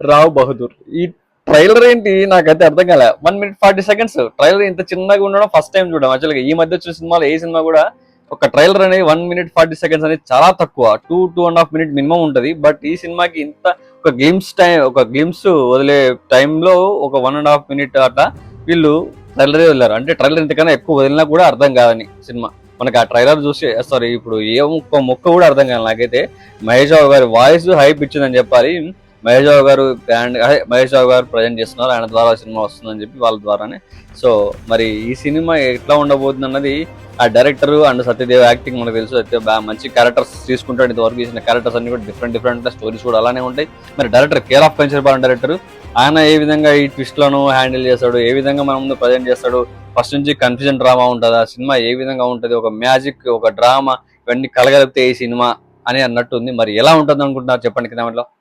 రావ్ బహదూర్. ఈ ట్రైలర్ ఏంటి నాకైతే అర్థం కాలే. 1 minute 40 seconds ట్రైలర్ ఇంత చిన్నగా ఉండడం ఫస్ట్ టైం చూడడం. యాక్చువల్గా ఈ మధ్య వచ్చిన సినిమాలో ఏ సినిమా కూడా ఒక ట్రైలర్ అనేది 1 minute 40 seconds అనేది చాలా తక్కువ. 2-2.5 minutes మినిమం ఉంటది. బట్ ఈ సినిమాకి ఇంత ఒక గ్లిమ్స్ వదిలే టైంలో ఒక 1.5 minute అట్లా వీళ్ళు ట్రైలరే వదిలారు. అంటే ట్రైలర్ ఇంతకన్నా ఎక్కువ వదిలినా కూడా అర్థం కాదని సినిమా. మనకి ఆ ట్రైలర్ చూసి సారీ ఇప్పుడు ఏ మొక్క కూడా అర్థం కాదు నాకైతే. మహేష్ బాబు గారి వాయిస్ హైప్ ఇచ్చిందని చెప్పాలి. మహేష్ బాబు గారు ప్రజెంట్ చేస్తున్నారు, ఆయన ద్వారా సినిమా వస్తుందని చెప్పి వాళ్ళ ద్వారానే. సో మరి ఈ సినిమా ఎట్లా ఉండబోతుంది అన్నది ఆ డైరెక్టర్ అండ్ సత్యదేవ్ యాక్టింగ్ మనకు తెలుసు. మంచి క్యారెక్టర్స్ తీసుకుంటాడు. ఇంతవరకు చేసిన క్యారెక్టర్స్ అన్ని కూడా డిఫరెంట్ స్టోరీస్ కూడా అలానే ఉంటాయి. మరి director care of Kancharapalem director, ఆయన ఏ విధంగా ఈ ట్విస్ట్లను హ్యాండిల్ చేస్తాడు, ఏ విధంగా మన ముందు ప్రజెంట్ చేస్తాడు, ఫస్ట్ నుంచి కన్ఫ్యూజన్ డ్రామా ఉంటుందా, సినిమా ఏ విధంగా ఉంటుంది, ఒక మ్యాజిక్ ఒక డ్రామా ఇవన్నీ కలగలిపితే ఈ సినిమా అని అన్నట్టుంది. మరి ఎలా ఉంటుంది అనుకుంటున్నారు చెప్పండి కింద.